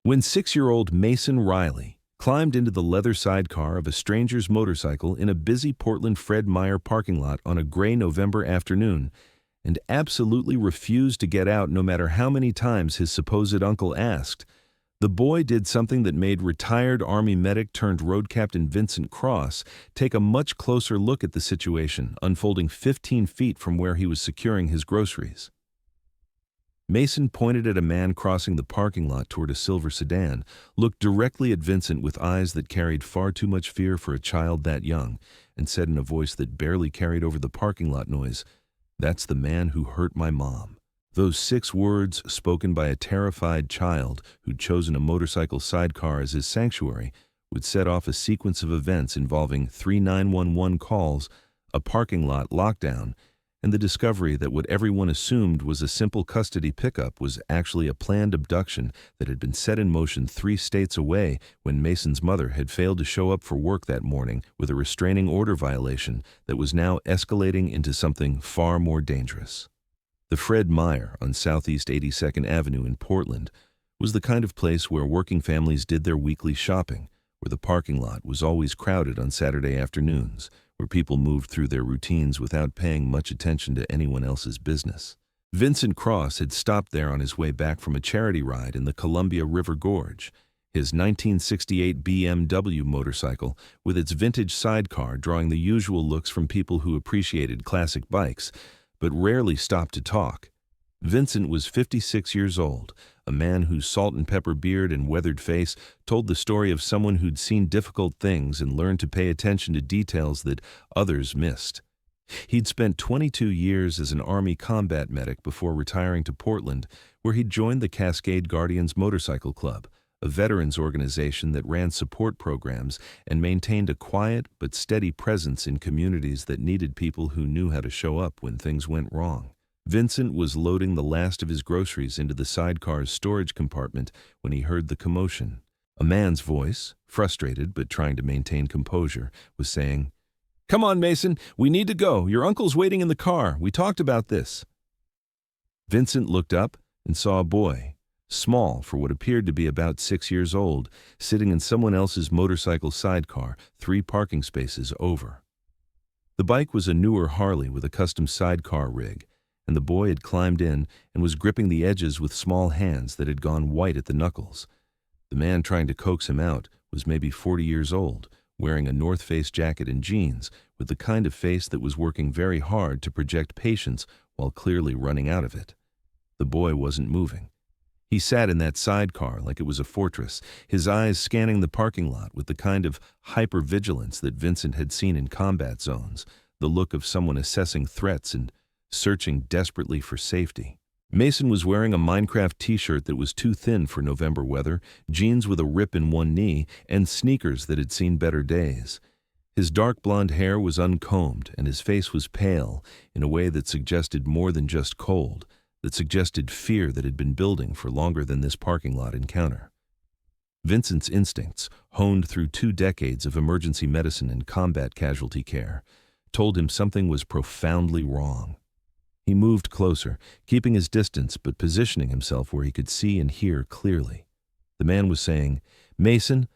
When 6-year-old Mason Riley climbed into the leather sidecar of a stranger's motorcycle in a busy Portland Fred Meyer parking lot on a gray November afternoon and absolutely refused to get out no matter how many times his supposed uncle asked, the boy did something that made retired Army medic turned road captain Vincent Cross take a much closer look at the situation unfolding 15 feet from where he was securing his groceries. Mason pointed at a man crossing the parking lot toward a silver sedan, looked directly at Vincent with eyes that carried far too much fear for a child that young, and said in a voice that barely carried over the parking lot noise, "That's the man who hurt my mom." Those 6 words, spoken by a terrified child who'd chosen a motorcycle sidecar as his sanctuary, would set off a sequence of events involving 3 911 calls, a parking lot lockdown, and the discovery that what everyone assumed was a simple custody pickup was actually a planned abduction that had been set in motion 3 states away when Mason's mother had failed to show up for work that morning with a restraining order violation that was now escalating into something far more dangerous. The Fred Meyer on Southeast 82nd Avenue in Portland was the kind of place where working families did their weekly shopping, where the parking lot was always crowded on Saturday afternoons, where people moved through their routines without paying much attention to anyone else's business. Vincent Cross had stopped there on his way back from a charity ride in the Columbia River Gorge, his 1968 BMW motorcycle with its vintage sidecar drawing the usual looks from people who appreciated classic bikes, but rarely stopped to talk. Vincent was 56 years old, a man whose salt and pepper beard and weathered face told the story of someone who'd seen difficult things and learned to pay attention to details that others missed. He'd spent 22 years as an Army combat medic before retiring to Portland, where he'd joined the Cascade Guardians Motorcycle Club, a veterans organization that ran support programs and maintained a quiet but steady presence in communities that needed people who knew how to show up when things went wrong. Vincent was loading the last of his groceries into the sidecar's storage compartment when he heard the commotion. A man's voice, frustrated but trying to maintain composure, was saying, "Come on, Mason, we need to go. Your uncle's waiting in the car. We talked about this." Vincent looked up and saw a boy, small for what appeared to be about 6 years old, sitting in someone else's motorcycle sidecar 3 parking spaces over. The bike was a newer Harley with a custom sidecar rig, and the boy had climbed in and was gripping the edges with small hands that had gone white at the knuckles. The man trying to coax him out was maybe 40 years old, wearing a North Face jacket and jeans, with the kind of face that was working very hard to project patience while clearly running out of it. The boy wasn't moving. He sat in that sidecar like it was a fortress, his eyes scanning the parking lot with the kind of hypervigilance that Vincent had seen in combat zones, the look of someone assessing threats and searching desperately for safety. Mason was wearing a Minecraft t-shirt that was too thin for November weather, jeans with a rip in one knee, and sneakers that had seen better days. His dark blonde hair was uncombed, and his face was pale in a way that suggested more than just cold, that suggested fear that had been building for longer than this parking lot encounter. Vincent's instincts, honed through 2 decades of emergency medicine and combat casualty care, told him something was profoundly wrong. He moved closer, keeping his distance but positioning himself where he could see and hear clearly. The man was saying, "Mason,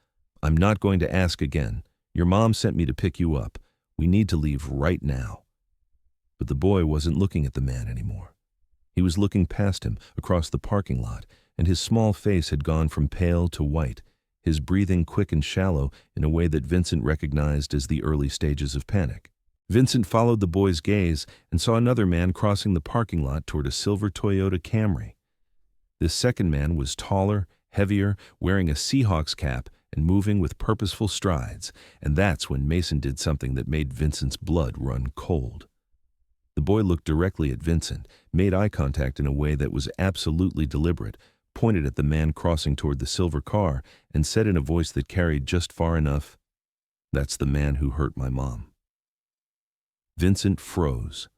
I'm not going to ask again. Your mom sent me to pick you up. We need to leave right now." But the boy wasn't looking at the man anymore. He was looking past him, across the parking lot, and his small face had gone from pale to white, his breathing quick and shallow in a way that Vincent recognized as the early stages of panic. Vincent followed the boy's gaze and saw another man crossing the parking lot toward a silver Toyota Camry. This second man was taller, heavier, wearing a Seahawks cap and moving with purposeful strides, and that's when Mason did something that made Vincent's blood run cold. The boy looked directly at Vincent, made eye contact in a way that was absolutely deliberate, pointed at the man crossing toward the silver car, and said in a voice that carried just far enough, "That's the man who hurt my mom." Vincent froze.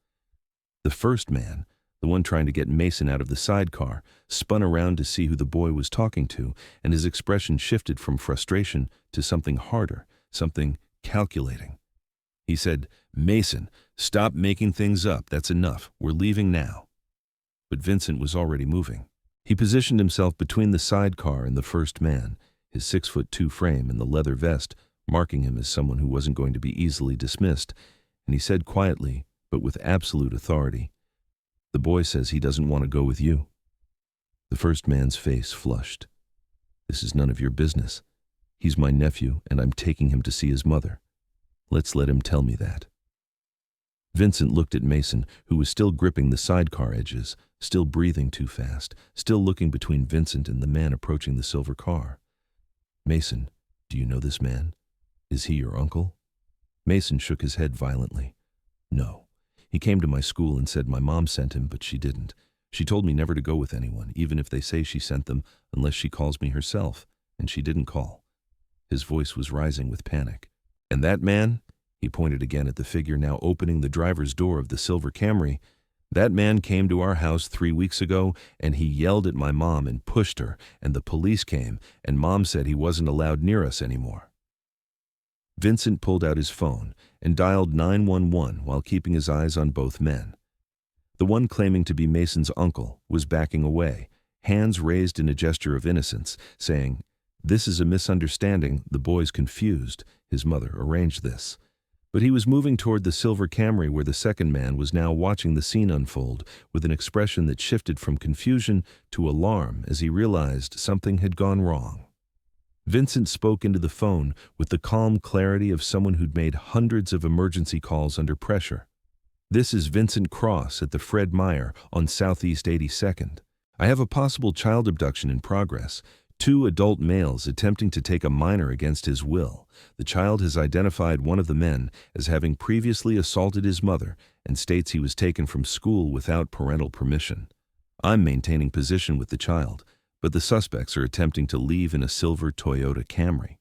The first man, the one trying to get Mason out of the sidecar, spun around to see who the boy was talking to, and his expression shifted from frustration to something harder, something calculating. He said, "Mason, stop making things up. That's enough. We're leaving now." But Vincent was already moving. He positioned himself between the sidecar and the first man, his 6'2" frame and the leather vest marking him as someone who wasn't going to be easily dismissed, and he said quietly, but with absolute authority, "The boy says he doesn't want to go with you." The first man's face flushed. "This is none of your business. He's my nephew, and I'm taking him to see his mother. Let's let him tell me that." Vincent looked at Mason, who was still gripping the sidecar edges, still breathing too fast, still looking between Vincent and the man approaching the silver car. "Mason, do you know this man? Is he your uncle?" Mason shook his head violently. "No. He came to my school and said my mom sent him, but she didn't. She told me never to go with anyone, even if they say she sent them, unless she calls me herself, and she didn't call." His voice was rising with panic. "And that man?" He pointed again at the figure now opening the driver's door of the silver Camry. "That man came to our house 3 weeks ago, and he yelled at my mom and pushed her, and the police came, and Mom said he wasn't allowed near us anymore." Vincent pulled out his phone and dialed 911 while keeping his eyes on both men. The one claiming to be Mason's uncle was backing away, hands raised in a gesture of innocence, saying, "This is a misunderstanding, the boy's confused, his mother arranged this." But he was moving toward the silver Camry where the second man was now watching the scene unfold with an expression that shifted from confusion to alarm as he realized something had gone wrong. Vincent spoke into the phone with the calm clarity of someone who'd made hundreds of emergency calls under pressure. "This is Vincent Cross at the Fred Meyer on Southeast 82nd. I have a possible child abduction in progress. 2 adult males attempting to take a minor against his will. The child has identified one of the men as having previously assaulted his mother and states he was taken from school without parental permission. I'm maintaining position with the child, but the suspects are attempting to leave in a silver Toyota Camry."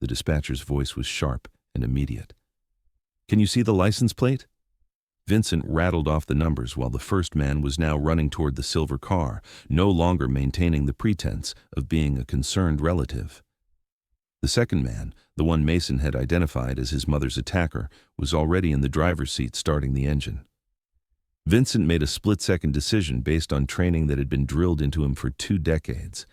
The dispatcher's voice was sharp and immediate. "Can you see the license plate?" Vincent rattled off the numbers while the first man was now running toward the silver car, no longer maintaining the pretense of being a concerned relative. The second man, the one Mason had identified as his mother's attacker, was already in the driver's seat starting the engine. Vincent made a split-second decision based on training that had been drilled into him for 2 decades.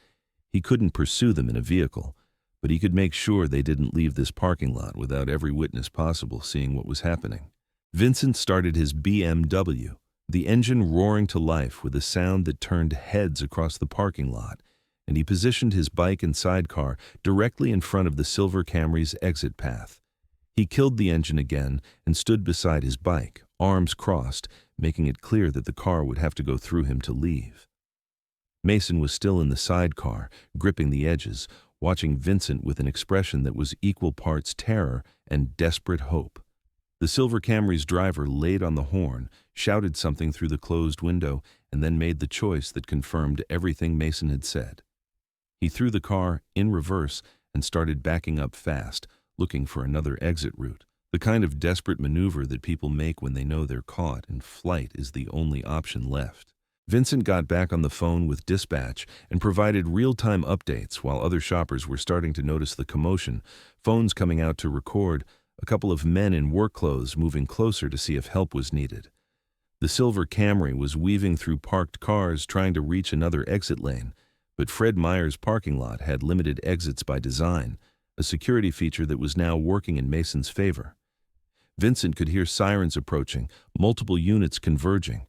He couldn't pursue them in a vehicle, but he could make sure they didn't leave this parking lot without every witness possible seeing what was happening. Vincent started his BMW, the engine roaring to life with a sound that turned heads across the parking lot, and he positioned his bike and sidecar directly in front of the silver Camry's exit path. He killed the engine again and stood beside his bike, arms crossed, making it clear that the car would have to go through him to leave. Mason was still in the sidecar, gripping the edges, watching Vincent with an expression that was equal parts terror and desperate hope. The silver Camry's driver laid on the horn, shouted something through the closed window, and then made the choice that confirmed everything Mason had said. He threw the car in reverse and started backing up fast, looking for another exit route, the kind of desperate maneuver that people make when they know they're caught and flight is the only option left. Vincent got back on the phone with dispatch and provided real-time updates while other shoppers were starting to notice the commotion, phones coming out to record, a couple of men in work clothes moving closer to see if help was needed. The silver Camry was weaving through parked cars trying to reach another exit lane, but Fred Meyer's parking lot had limited exits by design, a security feature that was now working in Mason's favor. Vincent could hear sirens approaching, multiple units converging,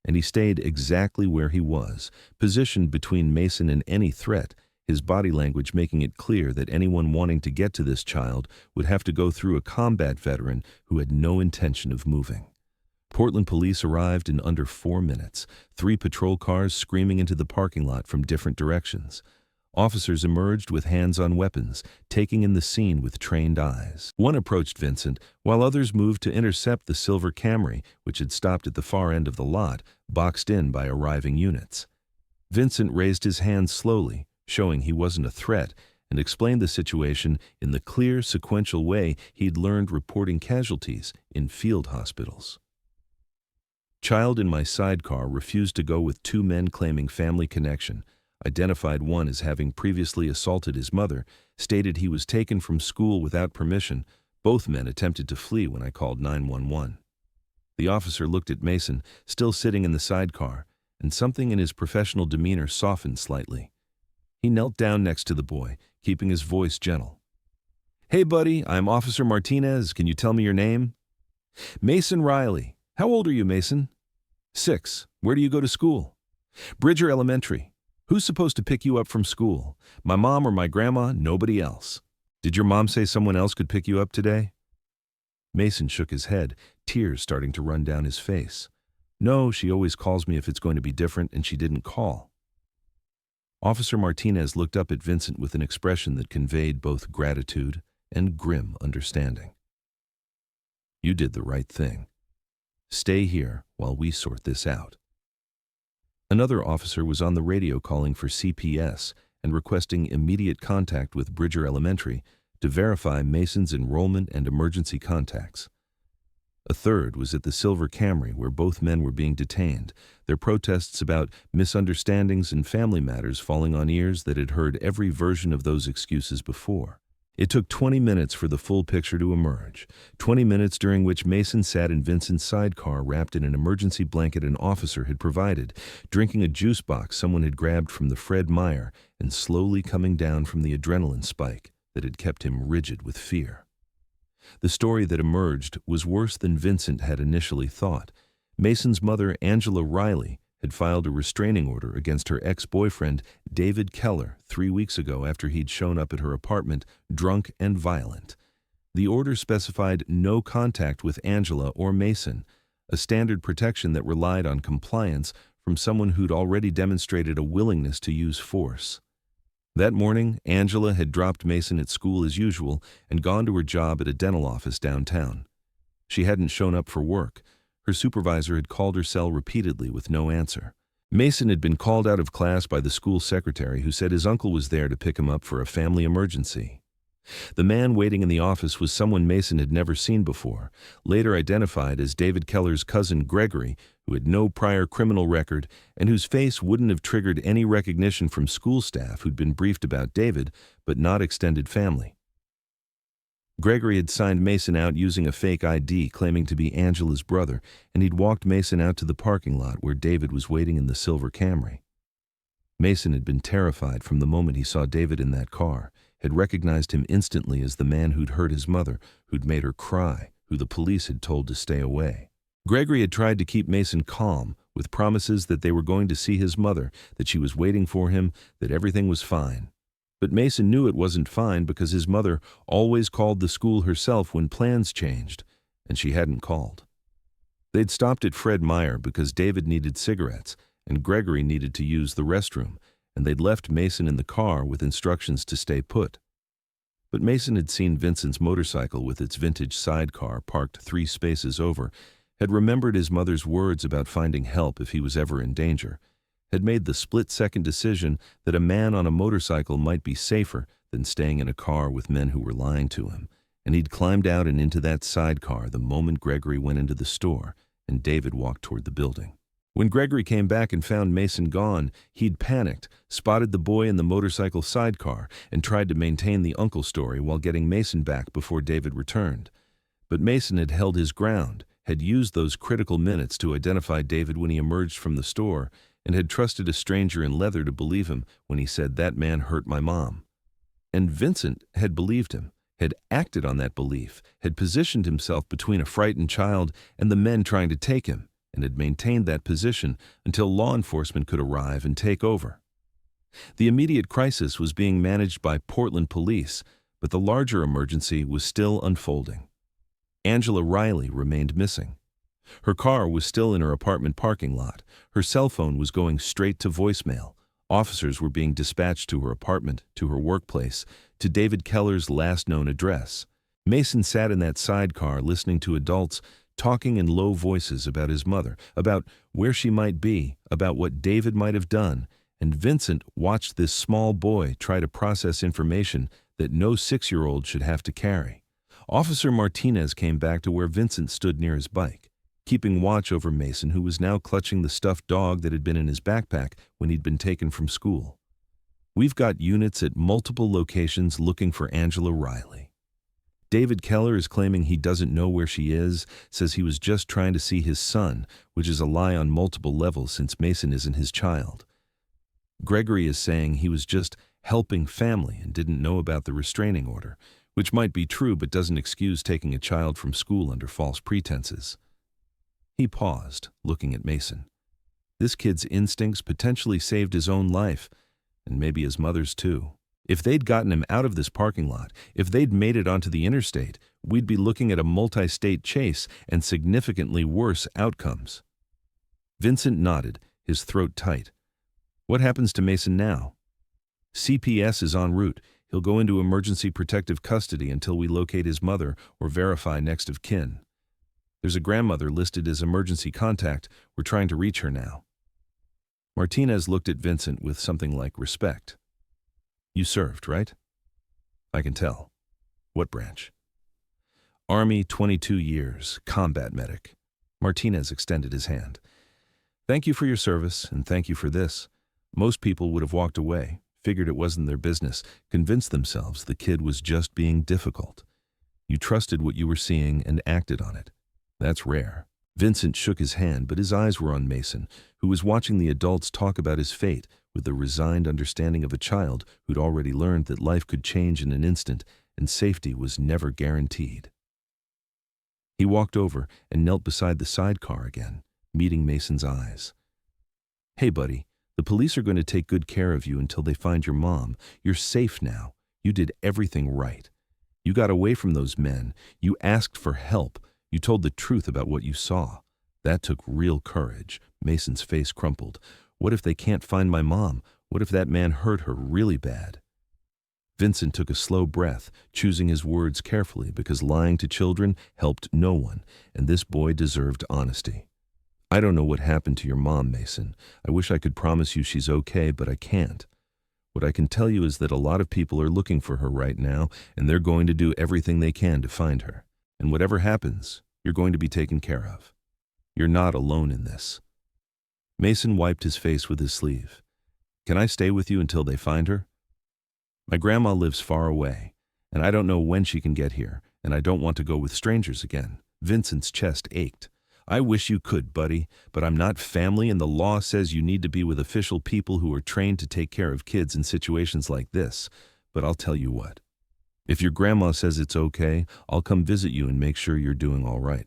and he stayed exactly where he was, positioned between Mason and any threat, his body language making it clear that anyone wanting to get to this child would have to go through a combat veteran who had no intention of moving. Portland police arrived in under 4 minutes, 3 patrol cars screaming into the parking lot from different directions. Officers emerged with hands on weapons, taking in the scene with trained eyes. One approached Vincent, while others moved to intercept the silver Camry, which had stopped at the far end of the lot, boxed in by arriving units. Vincent raised his hands slowly, showing he wasn't a threat, and explained the situation in the clear, sequential way he'd learned reporting casualties in field hospitals. Child in my sidecar refused to go with 2 men claiming family connection, identified one as having previously assaulted his mother, stated he was taken from school without permission. Both men attempted to flee when I called 911. The officer looked at Mason, still sitting in the sidecar, and something in his professional demeanor softened slightly. He knelt down next to the boy, keeping his voice gentle. "Hey, buddy, I'm Officer Martinez. Can you tell me your name?" "Mason Riley." "How old are you, Mason?" "6. Where do you go to school?" "Bridger Elementary." "Who's supposed to pick you up from school? My mom or my grandma? Nobody else." "Did your mom say someone else could pick you up today?" Mason shook his head, tears starting to run down his face. "No, she always calls me if it's going to be different, and she didn't call." Officer Martinez looked up at Vincent with an expression that conveyed both gratitude and grim understanding. "You did the right thing. Stay here while we sort this out." Another officer was on the radio calling for CPS and requesting immediate contact with Bridger Elementary to verify Mason's enrollment and emergency contacts. A third was at the Silver Camry, where both men were being detained, their protests about misunderstandings and family matters falling on ears that had heard every version of those excuses before. It took 20 minutes for the full picture to emerge, 20 minutes during which Mason sat in Vincent's sidecar wrapped in an emergency blanket an officer had provided, drinking a juice box someone had grabbed from the Fred Meyer and slowly coming down from the adrenaline spike that had kept him rigid with fear. The story that emerged was worse than Vincent had initially thought. Mason's mother, Angela Riley, had filed a restraining order against her ex-boyfriend, David Keller, 3 weeks ago after he'd shown up at her apartment, drunk and violent. The order specified no contact with Angela or Mason, a standard protection that relied on compliance from someone who'd already demonstrated a willingness to use force. That morning, Angela had dropped Mason at school as usual and gone to her job at a dental office downtown. She hadn't shown up for work. Her supervisor had called her cell repeatedly with no answer. Mason had been called out of class by the school secretary, who said his uncle was there to pick him up for a family emergency. The man waiting in the office was someone Mason had never seen before, later identified as David Keller's cousin Gregory, who had no prior criminal record and whose face wouldn't have triggered any recognition from school staff who'd been briefed about David, but not extended family. Gregory had signed Mason out using a fake ID claiming to be Angela's brother, and he'd walked Mason out to the parking lot where David was waiting in the Silver Camry. Mason had been terrified from the moment he saw David in that car, had recognized him instantly as the man who'd hurt his mother, who'd made her cry, who the police had told to stay away. Gregory had tried to keep Mason calm, with promises that they were going to see his mother, that she was waiting for him, that everything was fine. But Mason knew it wasn't fine because his mother always called the school herself when plans changed, and she hadn't called. They'd stopped at Fred Meyer because David needed cigarettes and Gregory needed to use the restroom, and they'd left Mason in the car with instructions to stay put. But Mason had seen Vincent's motorcycle with its vintage sidecar parked 3 spaces over, had remembered his mother's words about finding help if he was ever in danger, had made the split-second decision that a man on a motorcycle might be safer than staying in a car with men who were lying to him, and he'd climbed out and into that sidecar the moment Gregory went into the store and David walked toward the building. When Gregory came back and found Mason gone, he'd panicked, spotted the boy in the motorcycle sidecar, and tried to maintain the uncle story while getting Mason back before David returned. But Mason had held his ground, had used those critical minutes to identify David when he emerged from the store, and had trusted a stranger in leather to believe him when he said, "That man hurt my mom." And Vincent had believed him, had acted on that belief, had positioned himself between a frightened child and the men trying to take him, and had maintained that position until law enforcement could arrive and take over. The immediate crisis was being managed by Portland police, but the larger emergency was still unfolding. Angela Riley remained missing. Her car was still in her apartment parking lot. Her cell phone was going straight to voicemail. Officers were being dispatched to her apartment, to her workplace, to David Keller's last known address. Mason sat in that sidecar listening to adults talking in low voices about his mother, about where she might be, about what David might have done, and Vincent watched this small boy try to process information that no 6-year-old should have to carry. Officer Martinez came back to where Vincent stood near his bike, keeping watch over Mason, who was now clutching the stuffed dog that had been in his backpack when he'd been taken from school. "We've got units at multiple locations looking for Angela Riley." David Keller is claiming he doesn't know where she is, says he was just trying to see his son, which is a lie on multiple levels since Mason isn't his child. Gregory is saying he was just helping family and didn't know about the restraining order, which might be true but doesn't excuse taking a child from school under false pretenses. He paused, looking at Mason. This kid's instincts potentially saved his own life, and maybe his mother's too. If they'd gotten him out of this parking lot, if they'd made it onto the interstate, we'd be looking at a multi-state chase and significantly worse outcomes. Vincent nodded, his throat tight. What happens to Mason now? CPS is en route. He'll go into emergency protective custody until we locate his mother or verify next of kin. There's a grandmother listed as emergency contact. We're trying to reach her now. Martinez looked at Vincent with something like respect. You served, right? I can tell. What branch? Army, 22 years, combat medic. Martinez extended his hand. Thank you for your service, and thank you for this. Most people would have walked away, figured it wasn't their business, convinced themselves the kid was just being difficult. You trusted what you were seeing and acted on it. That's rare. Vincent shook his hand, but his eyes were on Mason, who was watching the adults talk about his fate with the resigned understanding of a child who'd already learned that life could change in an instant and safety was never guaranteed. He walked over and knelt beside the sidecar again, meeting Mason's eyes. Hey, buddy, the police are going to take good care of you until they find your mom. You're safe now. You did everything right. You got away from those men. You asked for help. You told the truth about what you saw. That took real courage. Mason's face crumpled. What if they can't find my mom? What if that man hurt her really bad? Vincent took a slow breath, choosing his words carefully because lying to children helped no one, and this boy deserved honesty. I don't know what happened to your mom, Mason. I wish I could promise you she's okay, but I can't. What I can tell you is that a lot of people are looking for her right now, and they're going to do everything they can to find her. And whatever happens, you're going to be taken care of. You're not alone in this. Mason wiped his face with his sleeve. Can I stay with you until they find her? My grandma lives far away, and I don't know when she can get here, and I don't want to go with strangers again. Vincent's chest ached. I wish you could, buddy, but I'm not family, and the law says you need to be with official people who are trained to take care of kids in situations like this. But I'll tell you what. If your grandma says it's okay, I'll come visit you and make sure you're doing all right.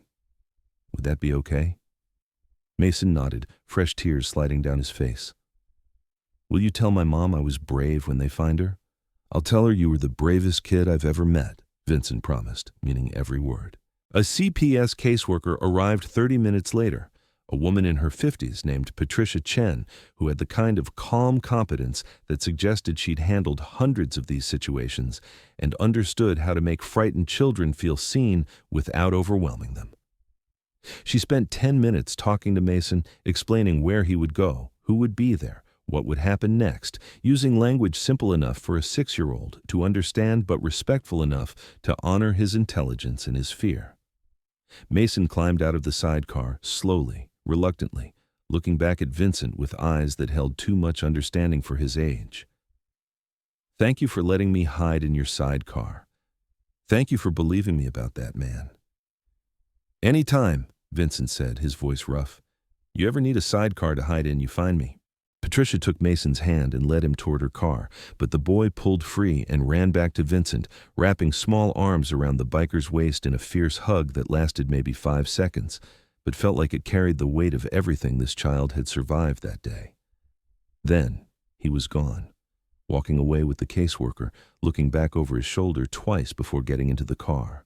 Would that be okay? Mason nodded, fresh tears sliding down his face. Will you tell my mom I was brave when they find her? I'll tell her you were the bravest kid I've ever met, Vincent promised, meaning every word. A CPS caseworker arrived 30 minutes later, a woman in her 50s named Patricia Chen, who had the kind of calm competence that suggested she'd handled hundreds of these situations and understood how to make frightened children feel seen without overwhelming them. She spent 10 minutes talking to Mason, explaining where he would go, who would be there, what would happen next, using language simple enough for a 6-year-old to understand but respectful enough to honor his intelligence and his fear. Mason climbed out of the sidecar, slowly, reluctantly, looking back at Vincent with eyes that held too much understanding for his age. Thank you for letting me hide in your sidecar. Thank you for believing me about that man. Anytime, Vincent said, his voice rough. You ever need a sidecar to hide in, you find me. Patricia took Mason's hand and led him toward her car, but the boy pulled free and ran back to Vincent, wrapping small arms around the biker's waist in a fierce hug that lasted maybe 5 seconds, but felt like it carried the weight of everything this child had survived that day. Then he was gone, walking away with the caseworker, looking back over his shoulder twice before getting into the car.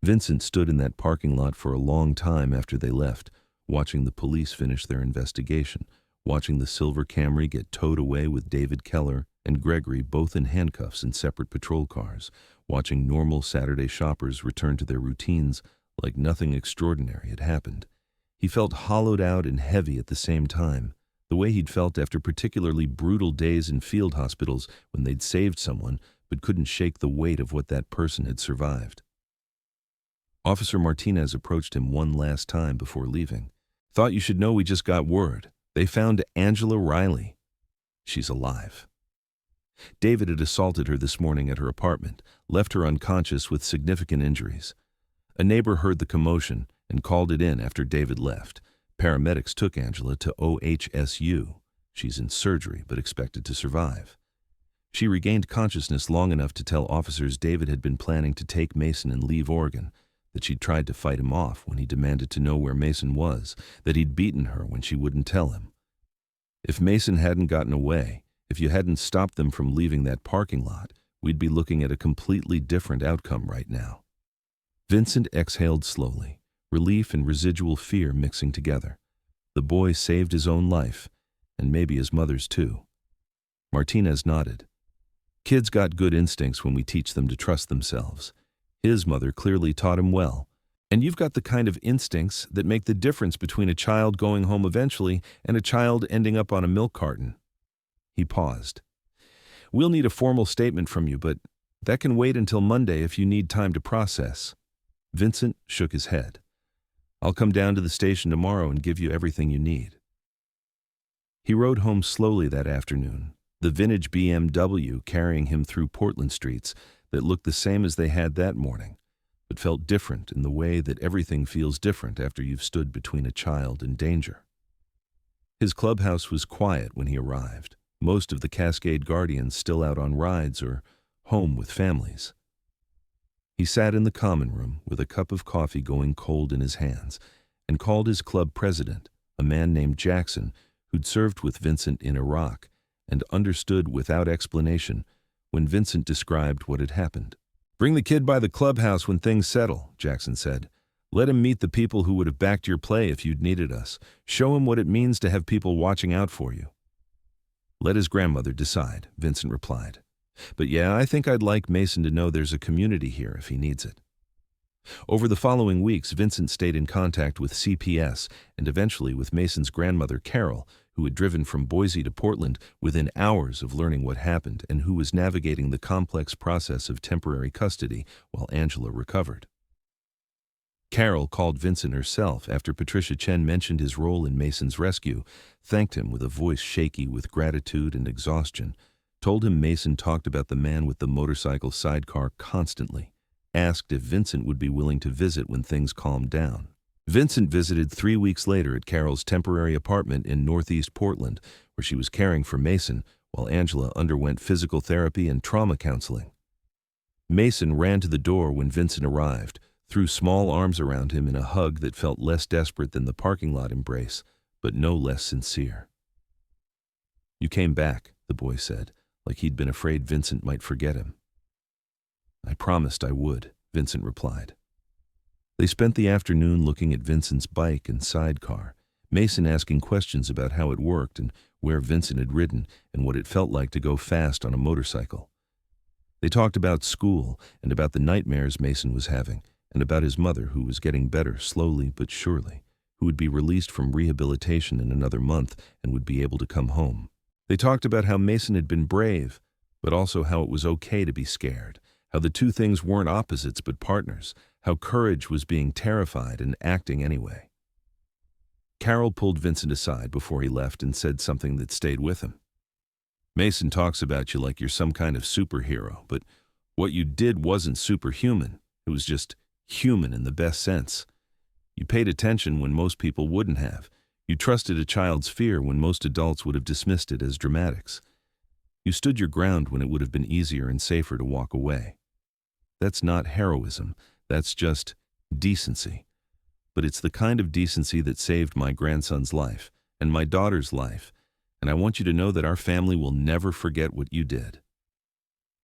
Vincent stood in that parking lot for a long time after they left, watching the police finish their investigation, watching the silver Camry get towed away with David Keller and Gregory both in handcuffs in separate patrol cars, watching normal Saturday shoppers return to their routines like nothing extraordinary had happened. He felt hollowed out and heavy at the same time, the way he'd felt after particularly brutal days in field hospitals when they'd saved someone but couldn't shake the weight of what that person had survived. Officer Martinez approached him one last time before leaving. Thought you should know we just got word. They found Angela Riley. She's alive. David had assaulted her this morning at her apartment, left her unconscious with significant injuries. A neighbor heard the commotion and called it in after David left. Paramedics took Angela to OHSU. She's in surgery but expected to survive. She regained consciousness long enough to tell officers David had been planning to take Mason and leave Oregon, that she'd tried to fight him off when he demanded to know where Mason was, that he'd beaten her when she wouldn't tell him. If Mason hadn't gotten away, if you hadn't stopped them from leaving that parking lot, we'd be looking at a completely different outcome right now. Vincent exhaled slowly, relief and residual fear mixing together. The boy saved his own life, and maybe his mother's too. Martinez nodded. Kids got good instincts when we teach them to trust themselves. His mother clearly taught him well. And you've got the kind of instincts that make the difference between a child going home eventually and a child ending up on a milk carton. He paused. We'll need a formal statement from you, but that can wait until Monday if you need time to process. Vincent shook his head. I'll come down to the station tomorrow and give you everything you need. He rode home slowly that afternoon, the vintage BMW carrying him through Portland streets that looked the same as they had that morning, but felt different in the way that everything feels different after you've stood between a child and danger. His clubhouse was quiet when he arrived, most of the Cascade Guardians still out on rides or home with families. He sat in the common room with a cup of coffee going cold in his hands and called his club president, a man named Jackson, who'd served with Vincent in Iraq and understood without explanation when Vincent described what had happened. Bring the kid by the clubhouse when things settle, Jackson said. Let him meet the people who would have backed your play if you'd needed us. Show him what it means to have people watching out for you. Let his grandmother decide, Vincent replied. But yeah, I think I'd like Mason to know there's a community here if he needs it. Over the following weeks, Vincent stayed in contact with CPS and eventually with Mason's grandmother, Carol, who had driven from Boise to Portland within hours of learning what happened and who was navigating the complex process of temporary custody while Angela recovered. Carol called Vincent herself after Patricia Chen mentioned his role in Mason's rescue, thanked him with a voice shaky with gratitude and exhaustion, told him Mason talked about the man with the motorcycle sidecar constantly, asked if Vincent would be willing to visit when things calmed down. Vincent visited 3 weeks later at Carol's temporary apartment in Northeast Portland, where she was caring for Mason while Angela underwent physical therapy and trauma counseling. Mason ran to the door when Vincent arrived, threw small arms around him in a hug that felt less desperate than the parking lot embrace, but no less sincere. You came back, the boy said, like he'd been afraid Vincent might forget him. I promised I would, Vincent replied. They spent the afternoon looking at Vincent's bike and sidecar, Mason asking questions about how it worked and where Vincent had ridden and what it felt like to go fast on a motorcycle. They talked about school and about the nightmares Mason was having, and about his mother, who was getting better slowly but surely, who would be released from rehabilitation in another month and would be able to come home. They talked about how Mason had been brave, but also how it was okay to be scared, how the two things weren't opposites but partners, how courage was being terrified and acting anyway. Carol pulled Vincent aside before he left and said something that stayed with him. Mason talks about you like you're some kind of superhero, but what you did wasn't superhuman. It was just human in the best sense. You paid attention when most people wouldn't have. You trusted a child's fear when most adults would have dismissed it as dramatics. You stood your ground when it would have been easier and safer to walk away. That's not heroism, that's just decency. But it's the kind of decency that saved my grandson's life and my daughter's life, and I want you to know that our family will never forget what you did.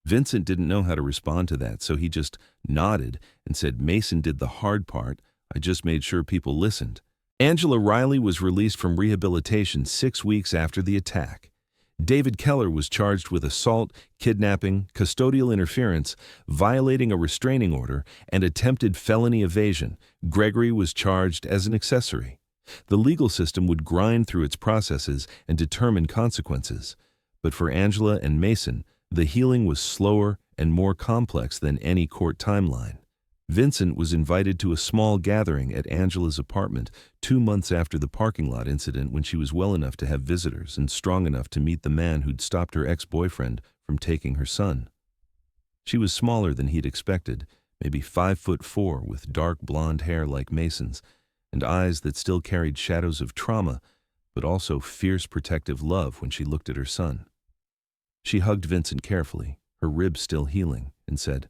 Vincent didn't know how to respond to that, so he just nodded and said Mason did the hard part. I just made sure people listened. Angela Riley was released from rehabilitation 6 weeks after the attack. David Keller was charged with assault, kidnapping, custodial interference, violating a restraining order, and attempted felony evasion. Gregory was charged as an accessory. The legal system would grind through its processes and determine consequences. But for Angela and Mason, the healing was slower and more complex than any court timeline. Vincent was invited to a small gathering at Angela's apartment 2 months after the parking lot incident when she was well enough to have visitors and strong enough to meet the man who'd stopped her ex-boyfriend from taking her son. She was smaller than he'd expected, maybe 5'4", with dark blonde hair like Mason's, and eyes that still carried shadows of trauma, but also fierce protective love when she looked at her son. She hugged Vincent carefully, her ribs still healing, and said,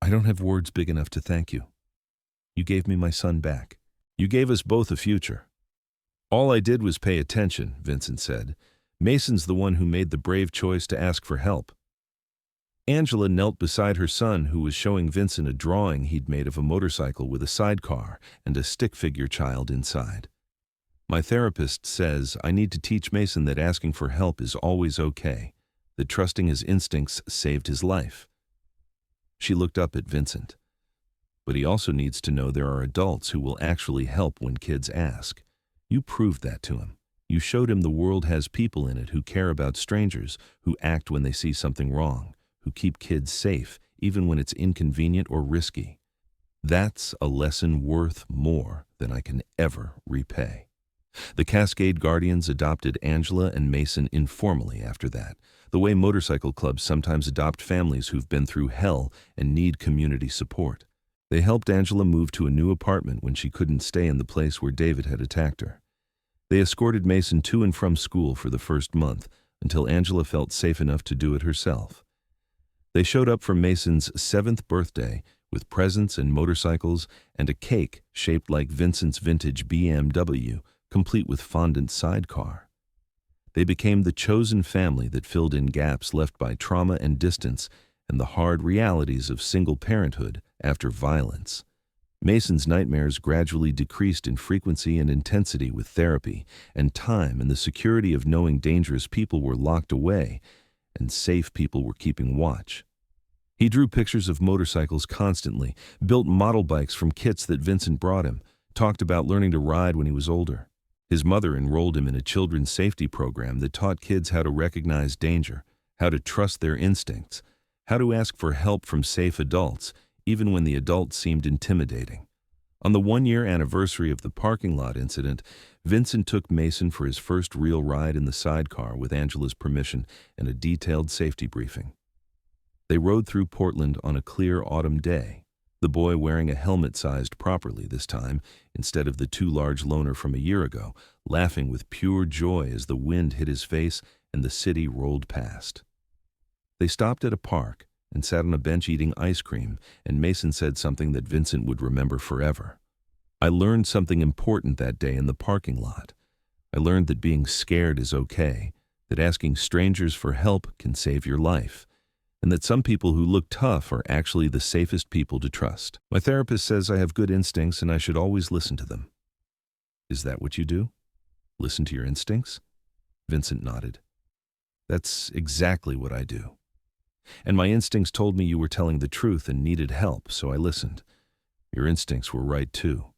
"I don't have words big enough to thank you. You gave me my son back. You gave us both a future." "All I did was pay attention," Vincent said. "Mason's the one who made the brave choice to ask for help." Angela knelt beside her son, who was showing Vincent a drawing he'd made of a motorcycle with a sidecar and a stick figure child inside. "My therapist says I need to teach Mason that asking for help is always okay, that trusting his instincts saved his life." She looked up at Vincent. "But he also needs to know there are adults who will actually help when kids ask. You proved that to him. You showed him the world has people in it who care about strangers, who act when they see something wrong, who keep kids safe, even when it's inconvenient or risky. That's a lesson worth more than I can ever repay." The Cascade Guardians adopted Angela and Mason informally after that, the way motorcycle clubs sometimes adopt families who've been through hell and need community support. They helped Angela move to a new apartment when she couldn't stay in the place where David had attacked her. They escorted Mason to and from school for the first month, until Angela felt safe enough to do it herself. They showed up for Mason's 7th birthday with presents and motorcycles and a cake shaped like Vincent's vintage BMW, complete with fondant sidecar. They became the chosen family that filled in gaps left by trauma and distance and the hard realities of single parenthood after violence. Mason's nightmares gradually decreased in frequency and intensity with therapy, and time and the security of knowing dangerous people were locked away and safe people were keeping watch. He drew pictures of motorcycles constantly, built model bikes from kits that Vincent brought him, talked about learning to ride when he was older. His mother enrolled him in a children's safety program that taught kids how to recognize danger, how to trust their instincts, how to ask for help from safe adults, even when the adults seemed intimidating. On the 1-year anniversary of the parking lot incident, Vincent took Mason for his first real ride in the sidecar with Angela's permission and a detailed safety briefing. They rode through Portland on a clear autumn day, the boy wearing a helmet sized properly this time, instead of the too large loaner from a year ago, laughing with pure joy as the wind hit his face and the city rolled past. They stopped at a park and sat on a bench eating ice cream, and Mason said something that Vincent would remember forever. "I learned something important that day in the parking lot. I learned that being scared is okay, that asking strangers for help can save your life, and that some people who look tough are actually the safest people to trust. My therapist says I have good instincts and I should always listen to them." "Is that what you do? Listen to your instincts?" Vincent nodded. "That's exactly what I do. And my instincts told me you were telling the truth and needed help, so I listened. Your instincts were right too.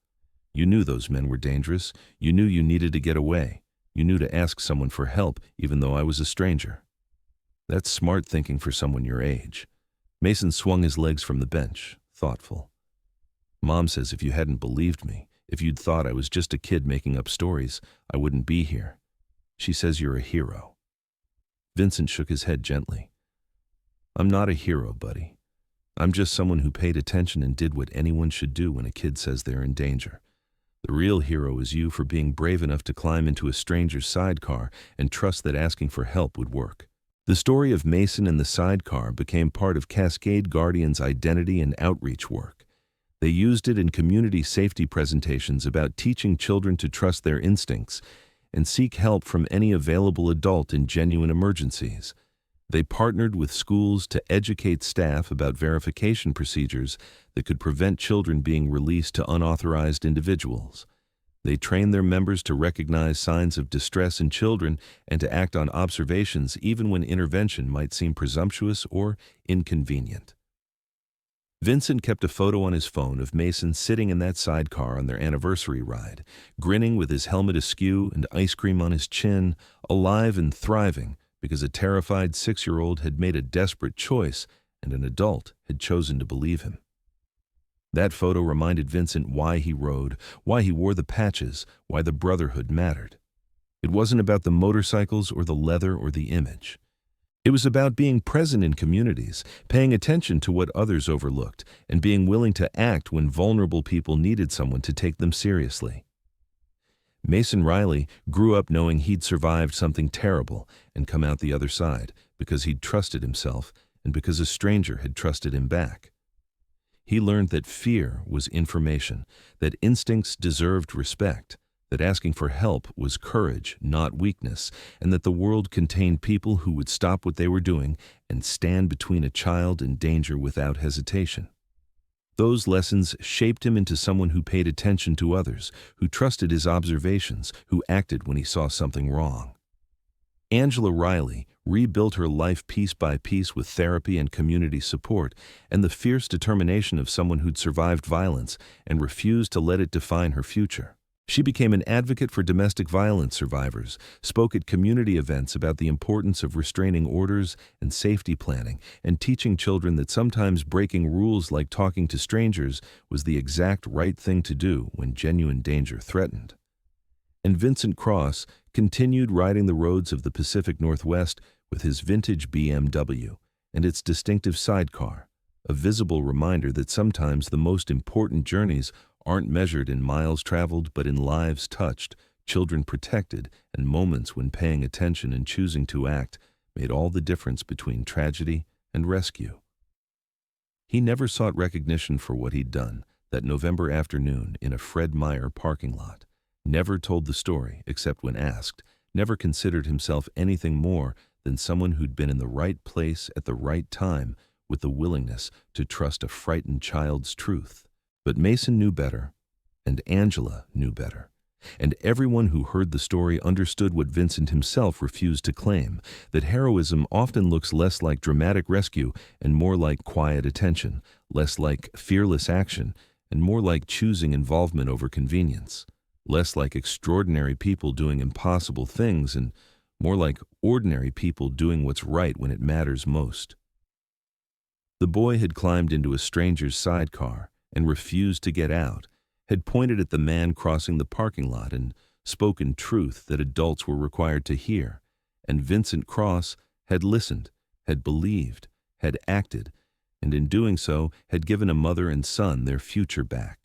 You knew those men were dangerous. You knew you needed to get away. You knew to ask someone for help, even though I was a stranger. That's smart thinking for someone your age." Mason swung his legs from the bench, thoughtful. "Mom says if you hadn't believed me, if you'd thought I was just a kid making up stories, I wouldn't be here. She says you're a hero." Vincent shook his head gently. "I'm not a hero, buddy. I'm just someone who paid attention and did what anyone should do when a kid says they're in danger. The real hero is you for being brave enough to climb into a stranger's sidecar and trust that asking for help would work." The story of Mason and the sidecar became part of Cascade Guardian's identity and outreach work. They used it in community safety presentations about teaching children to trust their instincts and seek help from any available adult in genuine emergencies. They partnered with schools to educate staff about verification procedures that could prevent children being released to unauthorized individuals. They trained their members to recognize signs of distress in children and to act on observations even when intervention might seem presumptuous or inconvenient. Vincent kept a photo on his phone of Mason sitting in that sidecar on their anniversary ride, grinning with his helmet askew and ice cream on his chin, alive and thriving because a terrified 6-year-old had made a desperate choice and an adult had chosen to believe him. That photo reminded Vincent why he rode, why he wore the patches, why the brotherhood mattered. It wasn't about the motorcycles or the leather or the image. It was about being present in communities, paying attention to what others overlooked, and being willing to act when vulnerable people needed someone to take them seriously. Mason Riley grew up knowing he'd survived something terrible and come out the other side because he'd trusted himself and because a stranger had trusted him back. He learned that fear was information, that instincts deserved respect, that asking for help was courage, not weakness, and that the world contained people who would stop what they were doing and stand between a child and danger without hesitation. Those lessons shaped him into someone who paid attention to others, who trusted his observations, who acted when he saw something wrong. Angela Riley rebuilt her life piece by piece with therapy and community support and the fierce determination of someone who'd survived violence and refused to let it define her future. She became an advocate for domestic violence survivors, spoke at community events about the importance of restraining orders and safety planning, and teaching children that sometimes breaking rules like talking to strangers was the exact right thing to do when genuine danger threatened. And Vincent Cross continued riding the roads of the Pacific Northwest with his vintage BMW and its distinctive sidecar, a visible reminder that sometimes the most important journeys aren't measured in miles traveled but in lives touched, children protected, and moments when paying attention and choosing to act made all the difference between tragedy and rescue. He never sought recognition for what he'd done that November afternoon in a Fred Meyer parking lot, never told the story except when asked, never considered himself anything more than someone who'd been in the right place at the right time with the willingness to trust a frightened child's truth. But Mason knew better, and Angela knew better, and everyone who heard the story understood what Vincent himself refused to claim, that heroism often looks less like dramatic rescue and more like quiet attention, less like fearless action, and more like choosing involvement over convenience, less like extraordinary people doing impossible things and more like ordinary people doing what's right when it matters most. The boy had climbed into a stranger's sidecar and refused to get out, had pointed at the man crossing the parking lot and spoken truth that adults were required to hear, and Vincent Cross had listened, had believed, had acted, and in doing so had given a mother and son their future back.